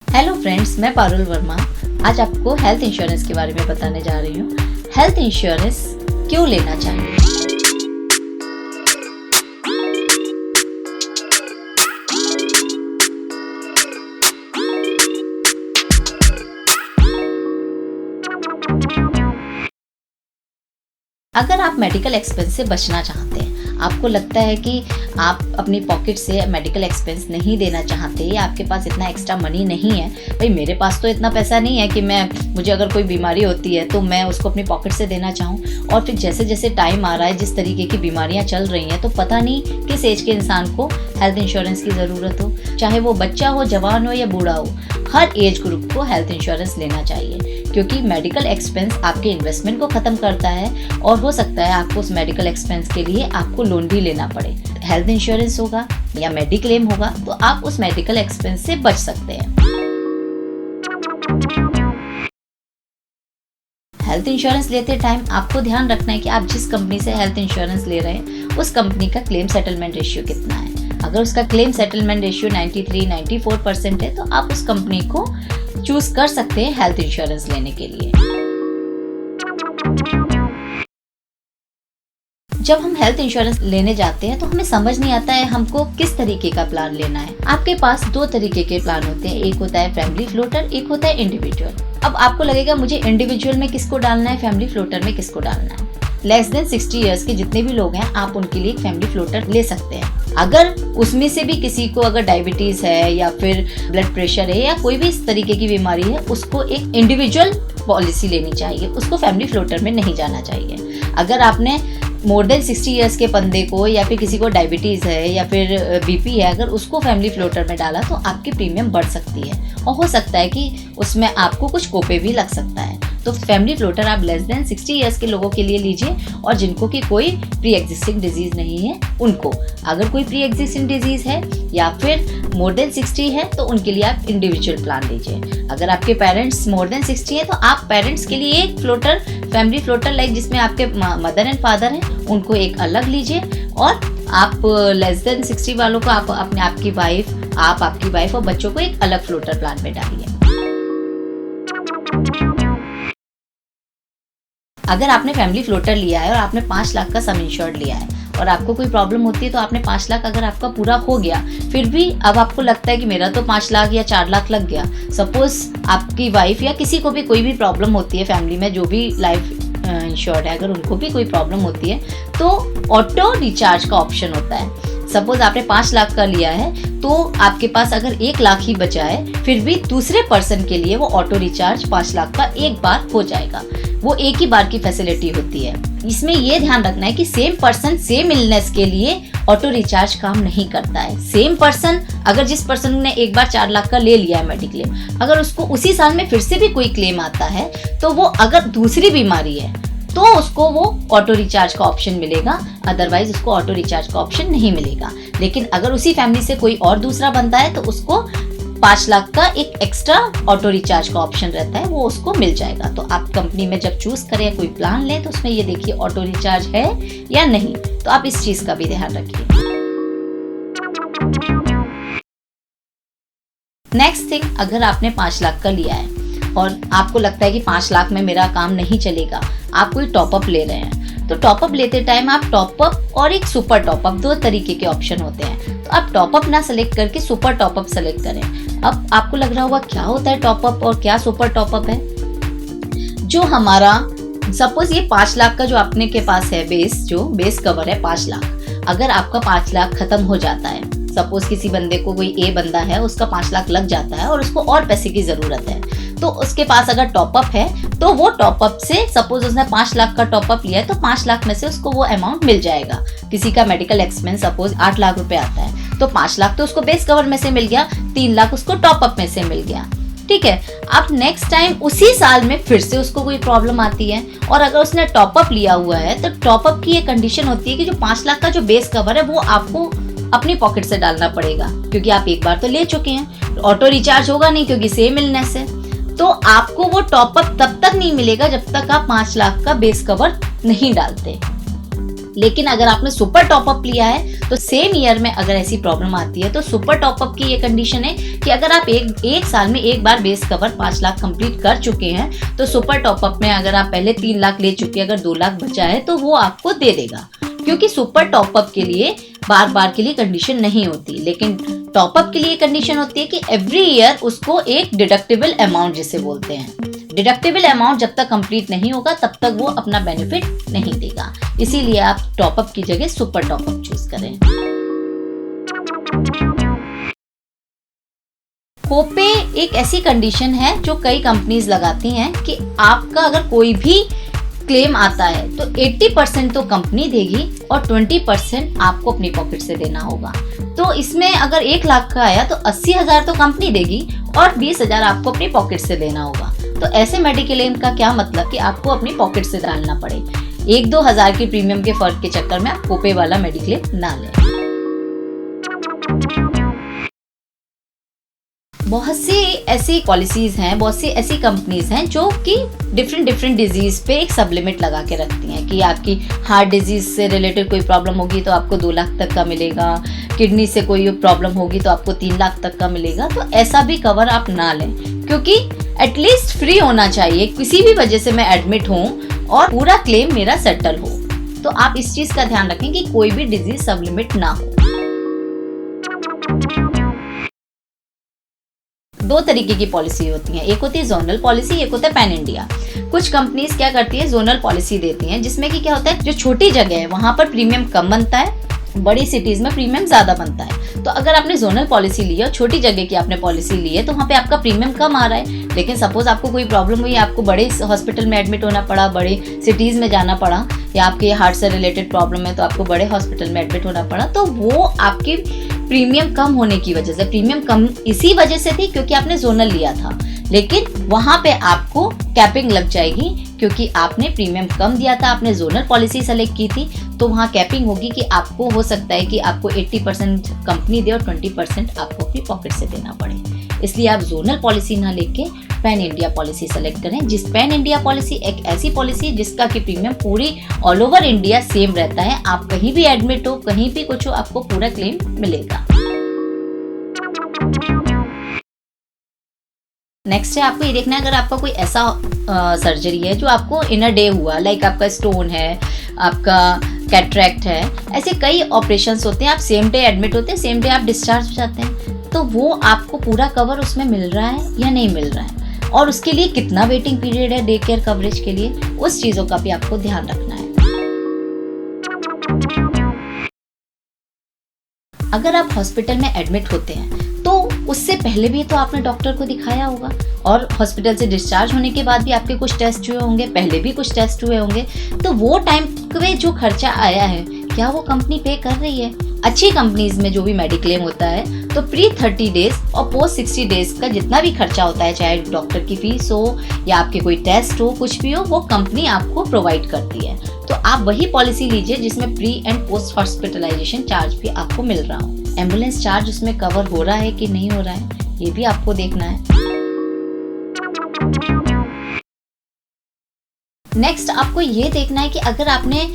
Hello friends, मैं पारुल वर्मा आज आपको हेल्थ इंश्योरेंस के बारे में बताने जा रही हूँ। हेल्थ इंश्योरेंस क्यों लेना चाहिए? अगर आप मेडिकल एक्सपेंस से बचना चाहते हैं, आपको लगता है कि आप अपनी पॉकेट से मेडिकल एक्सपेंस नहीं देना चाहते या आपके पास इतना एक्स्ट्रा मनी नहीं है, भाई मेरे पास तो इतना पैसा नहीं है कि मुझे अगर कोई बीमारी होती है तो मैं उसको अपनी पॉकेट से देना चाहूँ। और फिर जैसे जैसे टाइम आ रहा है, जिस तरीके की बीमारियाँ चल रही हैं, तो पता नहीं किस एज के इंसान को हेल्थ इंश्योरेंस की ज़रूरत हो, चाहे वो बच्चा हो, जवान हो या बूढ़ा हो, हर एज ग्रुप को हेल्थ इंश्योरेंस लेना चाहिए। क्योंकि मेडिकल एक्सपेंस आपके इन्वेस्टमेंट को ख़त्म करता है और हो सकता है आपको उस मेडिकल एक्सपेंस के लिए आपको लोन भी लेना पड़े। हेल्थ इंश्योरेंस होगा या मेडिक्लेम होगा तो आप उस मेडिकल एक्सपेंस से बच सकते हैं। हेल्थ इंश्योरेंस लेते टाइम आपको ध्यान रखना है कि आप जिस कंपनी से हेल्थ इंश्योरेंस ले रहे हैं उस कंपनी का क्लेम सेटलमेंट रेशियो कितना है। अगर उसका क्लेम सेटलमेंट रेशियो 93-94% है तो आप उस कंपनी को चूज कर सकते हैं हेल्थ इंश्योरेंस लेने के लिए। जब हम हेल्थ इंश्योरेंस लेने जाते हैं तो हमें समझ नहीं आता है हमको किस तरीके का प्लान लेना है। आपके पास दो तरीके के प्लान होते हैं, एक होता है फैमिली फ्लोटर, एक होता है इंडिविजुअल। अब आपको लगेगा मुझे इंडिविजुअल में किसको डालना है, फैमिली फ्लोटर में किसको डालना है। लेस देन 60 इयर्स के जितने भी लोग हैं आप उनके लिए एक फैमिली फ्लोटर ले सकते हैं। अगर उसमें से भी किसी को अगर डायबिटीज है या फिर ब्लड प्रेशर है या कोई भी इस तरीके की बीमारी है, उसको एक इंडिविजुअल पॉलिसी लेनी चाहिए, उसको फैमिली फ्लोटर में नहीं जाना चाहिए। अगर आपने मोर देन 60 इयर्स के बंदे को या फिर किसी को डायबिटीज़ है या फिर बीपी है, अगर उसको फैमिली फ्लोटर में डाला तो आपकी प्रीमियम बढ़ सकती है और हो सकता है कि उसमें आपको कुछ कोपे भी लग सकता है। तो फैमिली फ्लोटर आप लेस देन 60 इयर्स के लोगों के लिए लीजिए और जिनको कि कोई प्री एग्जिस्टिंग डिजीज नहीं है उनको। अगर कोई प्री एग्जिस्टिंग डिजीज है या फिर मोर देन 60 है तो उनके लिए आप इंडिविजुअल प्लान लीजिए। अगर आपके पेरेंट्स मोर देन 60 है तो आप पेरेंट्स के लिए एक फ्लोटर, फैमिली फ्लोटर लाइक जिसमें आपके मदर एंड फादर हैं, उनको एक अलग लीजिए। और आप लेस देन 60 वालों को आप अपने आपकी वाइफ और बच्चों को एक अलग फ्लोटर प्लान में डालिए। अगर आपने फैमिली फ्लोटर लिया है और आपने 5 लाख का सम इंश्योर्ड लिया है और आपको कोई प्रॉब्लम होती है तो आपने 5 लाख अगर आपका पूरा हो गया, फिर भी अब आपको लगता है कि मेरा तो 5 लाख या 4 लाख लग गया, सपोज आपकी वाइफ या किसी को भी कोई भी प्रॉब्लम होती है फैमिली में, जो भी लाइफ इंश्योर्ड है, अगर उनको भी कोई प्रॉब्लम होती है तो ऑटो रिचार्ज का ऑप्शन होता है। सपोज आपने 5 लाख का लिया है तो आपके पास अगर 1 लाख ही बचा है, फिर भी दूसरे पर्सन के लिए वो ऑटो रिचार्ज 5 लाख का एक बार हो जाएगा। वो एक ही बार की फैसिलिटी होती है। इसमें ये ध्यान रखना है कि सेम पर्सन सेम इलनेस के लिए ऑटो रिचार्ज काम नहीं करता है। सेम पर्सन, अगर जिस पर्सन ने एक बार 4 लाख का ले लिया है मेडिक्लेम, अगर उसको उसी साल में फिर से भी कोई क्लेम आता है तो वो अगर दूसरी बीमारी है तो उसको वो ऑटो रिचार्ज का ऑप्शन मिलेगा, अदरवाइज उसको ऑटो रिचार्ज का ऑप्शन नहीं मिलेगा। लेकिन अगर उसी फैमिली से कोई और दूसरा बनता है तो उसको 5 लाख का एक एक्स्ट्रा ऑटो रिचार्ज का ऑप्शन रहता है, वो उसको मिल जाएगा। तो आप कंपनी में जब चूज करें या कोई प्लान लें तो उसमें ये देखिए ऑटो रिचार्ज है या नहीं, तो आप इस चीज का भी ध्यान रखिए। नेक्स्ट थिंग, अगर आपने 5 लाख का लिया है और आपको लगता है कि 5 लाख में मेरा काम नहीं चलेगा, आप कोई टॉपअप ले रहे हैं, तो टॉपअप लेते टाइम आप टॉपअप और एक सुपर टॉपअप, दो तरीके के ऑप्शन होते हैं। तो आप टॉपअप ना सेलेक्ट करके सुपर टॉपअप सेलेक्ट करें। अब आपको लग रहा होगा क्या होता है टॉपअप और क्या सुपर टॉपअप है। जो हमारा सपोज ये 5 लाख का जो अपने के पास है बेस कवर है 5 लाख, अगर आपका 5 लाख खत्म हो जाता है, सपोज किसी बंदे को, कोई ए बंदा है, उसका 5 लाख लग जाता है और उसको और पैसे की जरूरत है, तो उसके पास अगर टॉपअप है तो वो टॉपअप से, सपोज उसने 5 लाख का टॉपअप लिया है तो 5 लाख में से उसको वो अमाउंट मिल जाएगा। किसी का मेडिकल एक्सपेंस सपोज 8 लाख रुपए आता है तो 5 लाख तो उसको बेस कवर में से मिल गया, 3 लाख उसको टॉपअप में से मिल गया। ठीक है, अब नेक्स्ट टाइम उसी साल में फिर से उसको कोई प्रॉब्लम आती है और अगर उसने टॉपअप लिया हुआ है तो टॉपअप की ये कंडीशन होती है कि जो 5 लाख का जो बेस कवर है वो आपको अपनी पॉकेट से डालना पड़ेगा, क्योंकि आप एक बार तो ले चुके हैं। ऑटो रिचार्ज होगा नहीं क्योंकि सेम इलनेस है, तो आपको वो टॉपअप तब तक नहीं मिलेगा जब तक आप 5 लाख का बेस कवर नहीं डालते। लेकिन अगर आपने सुपर टॉपअप लिया है तो सेम ईयर में अगर ऐसी प्रॉब्लम आती है तो सुपर टॉपअप की ये कंडीशन है कि अगर आप एक साल में एक बार बेस कवर 5 लाख कंप्लीट कर चुके हैं तो सुपर टॉपअप में अगर आप पहले 3 लाख ले चुके हैं, अगर 2 लाख बचा है तो वो आपको दे देगा, क्योंकि सुपर टॉपअप के लिए बार बार के लिए कंडीशन नहीं होती, लेकिन टॉपअप के लिए कंडीशन होती है कि एवरी ईयर उसको एक डिडक्टेबल अमाउंट जिसे बोलते हैं, डिडक्टेबल अमाउंट जब तक कंप्लीट नहीं होगा तब तक वो अपना बेनिफिट नहीं देगा। इसीलिए आप टॉपअप की जगह सुपर टॉपअप चूज करें। कोपे एक ऐसी कंडीशन है जो कई कंपनीज लगाती हैं कि आपका अगर कोई भी क्लेम आता है तो 80% तो कंपनी देगी और 20% आपको अपनी पॉकेट से देना होगा। तो इसमें अगर 1 लाख का आया तो 80,000 तो कंपनी देगी और 20,000 आपको अपनी पॉकेट से देना होगा। तो ऐसे मेडिक्लेम का क्या मतलब कि आपको अपनी पॉकेट से डालना पड़े। 1-2 हजार के प्रीमियम के फर्क के चक्कर में आप कोपे वाला मेडिक्लेम ना लें। बहुत सी ऐसी पॉलिसीज हैं, बहुत सी ऐसी कंपनीज हैं जो कि डिफरेंट डिजीज पे एक सब लिमिट लगा के रखती हैं कि आपकी हार्ट डिजीज से रिलेटेड कोई प्रॉब्लम होगी तो आपको 2 लाख तक का मिलेगा, किडनी से कोई प्रॉब्लम होगी तो आपको 3 लाख तक का मिलेगा। तो ऐसा भी कवर आप ना लें, क्योंकि एटलीस्ट फ्री होना चाहिए, किसी भी वजह से मैं एडमिट हूँ और पूरा क्लेम मेरा सेटल हो। तो आप इस चीज का ध्यान रखें कि कोई भी डिजीज सब लिमिट ना हो। 2 तरीके की पॉलिसी होती है, एक होती है जोनल पॉलिसी, एक होता है पैन इंडिया। कुछ कंपनीज क्या करती है, जोनल पॉलिसी देती हैं, जिसमें कि क्या होता है, जो छोटी जगह है वहां पर प्रीमियम कम बनता है, बड़ी सिटीज में प्रीमियम ज्यादा बनता है। तो अगर आपने जोनल पॉलिसी ली है, छोटी जगह की आपने पॉलिसी ली है, तो वहाँ पे आपका प्रीमियम कम आ रहा है। लेकिन सपोज आपको कोई प्रॉब्लम हुई, आपको बड़े हॉस्पिटल में एडमिट होना पड़ा, बड़े सिटीज में जाना पड़ा, या आपके हार्ट से रिलेटेड प्रॉब्लम है तो आपको बड़े हॉस्पिटल में एडमिट होना पड़ा, तो वो आपकी प्रीमियम कम होने की वजह से, प्रीमियम कम इसी वजह से थी क्योंकि आपने जोनल लिया था, लेकिन वहां पे आपको कैपिंग लग जाएगी क्योंकि आपने प्रीमियम कम दिया था, आपने जोनल पॉलिसी सेलेक्ट की थी, तो वहां कैपिंग होगी कि आपको हो सकता है कि आपको 80% कंपनी दे और 20% आपको अपनी पॉकेट से देना पड़े। इसलिए आप जोनल पॉलिसी ना लेके पैन इंडिया पॉलिसी सेलेक्ट करें। जिस पैन इंडिया पॉलिसी एक ऐसी पॉलिसी जिसका कि प्रीमियम पूरी ऑल ओवर इंडिया सेम रहता है, आप कहीं भी एडमिट हो, कहीं भी कुछ हो, आपको पूरा क्लेम मिलेगा। नेक्स्ट है, आपको ये देखना है अगर आपका कोई ऐसा सर्जरी है जो आपको इन अ डे हुआ, लाइक आपका स्टोन है, आपका कैटरैक्ट है, ऐसे कई ऑपरेशंस होते हैं, आप सेम डे एडमिट होते हैं, सेम डे आप डिस्चार्ज हो जाते हैं, तो वो आपको पूरा कवर उसमें मिल रहा है या नहीं मिल रहा है, और उसके लिए कितना वेटिंग पीरियड है डे केयर कवरेज के लिए, उस चीजों का भी आपको ध्यान रखना है। अगर आप हॉस्पिटल में एडमिट होते हैं तो उससे पहले भी तो आपने डॉक्टर को दिखाया होगा, और हॉस्पिटल से डिस्चार्ज होने के बाद भी आपके कुछ टेस्ट हुए होंगे, पहले भी कुछ टेस्ट हुए होंगे, तो वो टाइम पे जो खर्चा आया है क्या वो कंपनी पे कर रही है? अच्छी कंपनीज में जो भी मेडिक्लेम होता है तो प्री 30 डेज और पोस्ट 60 डेज का जितना भी खर्चा होता है, चाहे डॉक्टर की फीस हो या आपके कोई टेस्ट हो, कुछ भी हो, वो कंपनी आपको प्रोवाइड करती है। तो आप वही पॉलिसी लीजिए जिसमें pre and post hospitalization charge भी आपको मिल रहा हो। एम्बुलेंस चार्ज उसमें कवर हो रहा है कि नहीं हो रहा है, ये भी आपको देखना है। नेक्स्ट आपको ये देखना है कि अगर आपने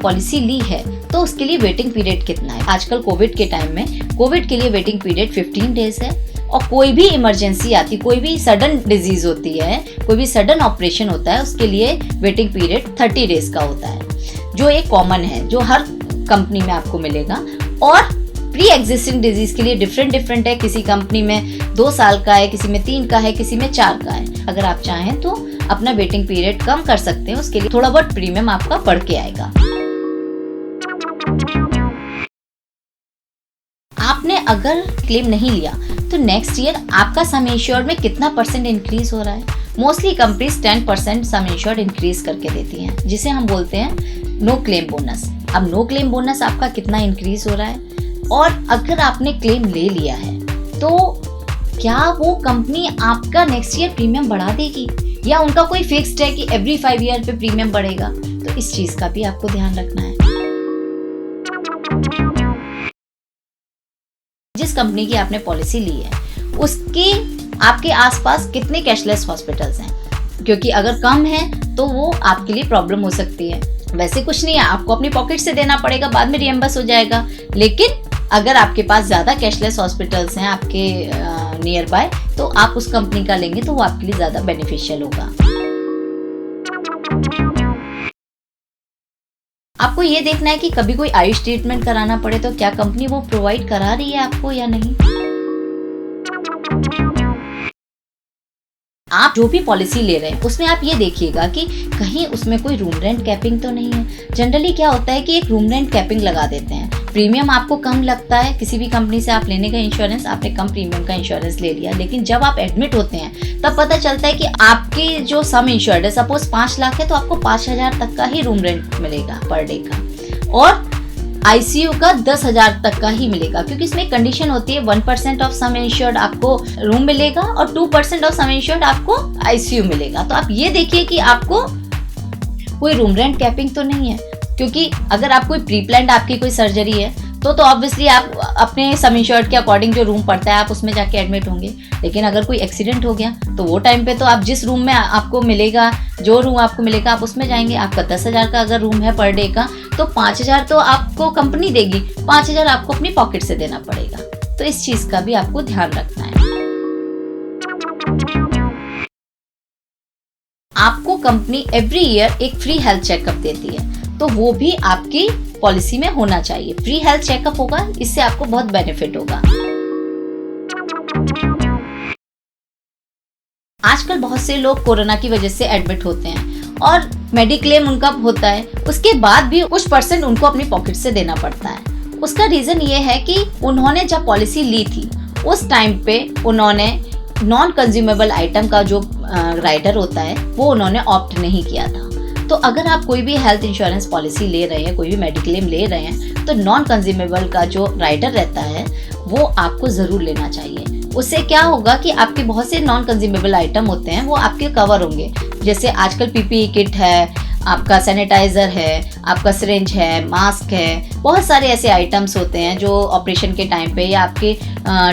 पॉलिसी ली है तो उसके लिए वेटिंग पीरियड कितना है। आजकल कोविड के टाइम में कोविड के लिए वेटिंग पीरियड 15 डेज है, और कोई भी इमरजेंसी आती, कोई भी सडन डिजीज होती है, कोई भी सडन ऑपरेशन होता है, उसके लिए वेटिंग पीरियड 30 डेज का होता है, जो एक कॉमन है, जो हर कंपनी में आपको मिलेगा। और प्री एग्जिस्टिंग डिजीज के लिए डिफरेंट है, किसी कंपनी में 2 साल का है, किसी में 3 का है, किसी में 4 का है। अगर आप चाहें तो अपना वेटिंग पीरियड कम कर सकते हैं, उसके लिए थोड़ा बहुत प्रीमियम आपका बढ़ के आएगा। आपने अगर क्लेम नहीं लिया तो नेक्स्ट ईयर आपका सम इंश्योर्ड में कितना % इंक्रीज हो रहा है? मोस्टली कंपनीज 10% सम इंश्योर्ड इंक्रीज करके देती हैं, जिसे हम बोलते हैं नो क्लेम बोनस। अब नो क्लेम बोनस आपका कितना इंक्रीज हो रहा है, और अगर आपने क्लेम ले लिया है तो क्या वो कंपनी आपका नेक्स्ट ईयर प्रीमियम बढ़ा देगी, या उनका कोई फिक्स्ड है कि एवरी 5 ईयर पे प्रीमियम बढ़ेगा? तो इस चीज का भी आपको ध्यान रखना है। जिस कंपनी की आपने पॉलिसी ली है उसके आपके आसपास कितने कैशलेस हॉस्पिटल्स हैं, क्योंकि अगर कम है तो वो आपके लिए प्रॉब्लम हो सकती है। वैसे कुछ नहीं है, आपको अपनी पॉकेट से देना पड़ेगा, बाद में रिएम्बर्स हो जाएगा। लेकिन अगर आपके पास ज्यादा कैशलेस हॉस्पिटल्स हैं आपके नियर बाय, तो आप उस कंपनी का लेंगे तो वो आपके लिए ज्यादा बेनिफिशियल होगा। आपको ये देखना है कि कभी कोई आयुष ट्रीटमेंट कराना पड़े तो क्या कंपनी वो प्रोवाइड करा रही है आपको या नहीं। आप जो भी पॉलिसी ले रहे हैं उसमें आप ये देखिएगा कि कहीं उसमें कोई रूम रेंट कैपिंग तो नहीं है। जनरली क्या होता है कि एक रूम रेंट कैपिंग लगा देते हैं, प्रीमियम आपको कम लगता है, किसी भी कंपनी से आप लेने का इंश्योरेंस, आपने कम प्रीमियम का इंश्योरेंस ले लिया, लेकिन जब आप एडमिट होते हैं तब पता चलता है कि आपके जो सम इंश्योर्ड है, सपोज 5 लाख है तो आपको 5,000 तक का ही रूम रेंट मिलेगा पर डे का, और आईसीयू का 10,000 तक का ही मिलेगा, क्योंकि इसमें कंडीशन होती है 1% ऑफ सम इंश्योर्ड आपको रूम मिलेगा और 2% ऑफ सम इंश्योर्ड आपको आईसीयू मिलेगा। तो आप ये देखिए कि आपको कोई रूम रेंट कैपिंग तो नहीं है, क्योंकि अगर आप कोई प्री प्लान्ड आपकी कोई सर्जरी है तो ऑब्वियसली आप अपने सम इंश्योर्ड के अकॉर्डिंग जो रूम पड़ता है आप उसमें जाके एडमिट होंगे। लेकिन अगर कोई एक्सीडेंट हो गया तो वो टाइम पे तो आप जिस रूम में आपको मिलेगा, जो रूम आपको मिलेगा आप उसमें जाएंगे। आपका 10,000 का अगर रूम है पर डे का तो 5,000 तो आपको कंपनी देगी, 5,000 आपको अपनी पॉकेट से देना पड़ेगा। तो इस चीज का भी आपको ध्यान रखना है। आपको कंपनी एवरी ईयर एक फ्री हेल्थ चेकअप देती है, तो वो भी आपकी पॉलिसी में होना चाहिए। फ्री हेल्थ चेकअप होगा, इससे आपको बहुत बेनिफिट होगा। आजकल बहुत से लोग कोरोना की वजह से एडमिट होते हैं और मेडिक्लेम उनका होता है, उसके बाद भी कुछ % उनको अपनी पॉकेट से देना पड़ता है। उसका रीजन ये है कि उन्होंने जब पॉलिसी ली थी उस टाइम पे उन्होंने नॉन कंज्यूमेबल आइटम का जो राइडर होता है वो उन्होंने ऑप्ट नहीं किया था। तो अगर आप कोई भी हेल्थ इंश्योरेंस पॉलिसी ले रहे हैं, कोई भी मेडिक्लेम ले रहे हैं, तो नॉन कंज्यूमेबल का जो राइडर रहता है वो आपको जरूर लेना चाहिए। उससे क्या होगा कि आपके बहुत से नॉन कंज्यूमेबल आइटम होते हैं वो आपके कवर होंगे। जैसे आजकल पीपीई किट है, आपका सैनिटाइजर है, आपका सिरिंज है, मास्क है, बहुत सारे ऐसे आइटम्स होते हैं जो ऑपरेशन के टाइम पे या आपके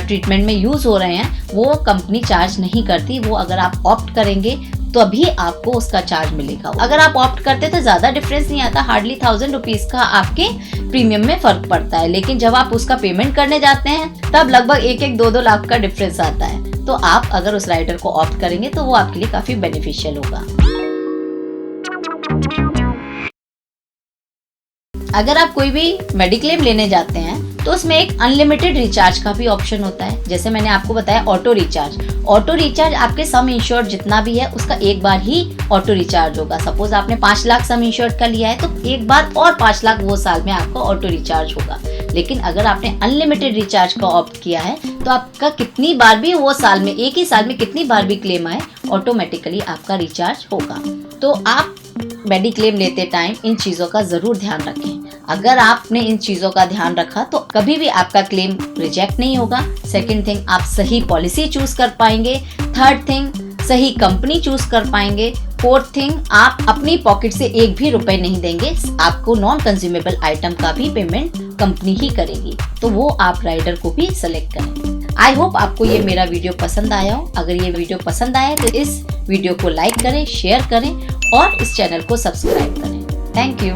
ट्रीटमेंट में यूज हो रहे हैं, वो कंपनी चार्ज नहीं करती। वो अगर आप ऑप्ट करेंगे तो अभी आपको उसका चार्ज मिलेगा। अगर आप ऑप्ट करते तो ज्यादा डिफरेंस नहीं आता, हार्डली 1,000 रुपीज का आपके प्रीमियम में फर्क पड़ता है। लेकिन जब आप उसका पेमेंट करने जाते हैं तब लगभग 1-2 लाख का डिफरेंस आता है। तो आप अगर उस राइडर को ऑप्ट करेंगे तो वो आपके लिए काफी बेनिफिशियल होगा। अगर आप कोई भी मेडिक्लेम लेने जाते हैं तो उसमें एक अनलिमिटेड रिचार्ज का भी ऑप्शन होता है। जैसे मैंने आपको बताया ऑटो रिचार्ज आपके सम इंश्योर्ड जितना भी है उसका एक बार ही ऑटो रिचार्ज होगा। सपोज आपने 5 लाख सम इंश्योर्ड का लिया है तो एक बार और 5 लाख वो साल में आपका ऑटो रिचार्ज होगा। लेकिन अगर आपने अनलिमिटेड रिचार्ज का ऑप्ट किया है तो आपका कितनी बार भी वो साल में, एक ही साल में कितनी बार भी क्लेम आए, ऑटोमेटिकली आपका रिचार्ज होगा। तो आप मेडिक्लेम लेते टाइम इन चीजों का जरूर ध्यान रखें। अगर आपने इन चीजों का ध्यान रखा तो कभी भी आपका क्लेम रिजेक्ट नहीं होगा। सेकंड थिंग, आप सही पॉलिसी चूज कर पाएंगे। थर्ड थिंग, सही कंपनी चूज कर पाएंगे। फोर्थ थिंग, आप अपनी पॉकेट से एक भी रुपए नहीं देंगे, आपको नॉन कंज्यूमेबल आइटम का भी पेमेंट कंपनी ही करेगी। तो वो आप राइडर को भी सेलेक्ट करें। आई होप आपको ये मेरा वीडियो पसंद आया हो। अगर ये वीडियो पसंद आया तो इस वीडियो को लाइक करें, शेयर करें और इस चैनल को सब्सक्राइब करें। Thank you.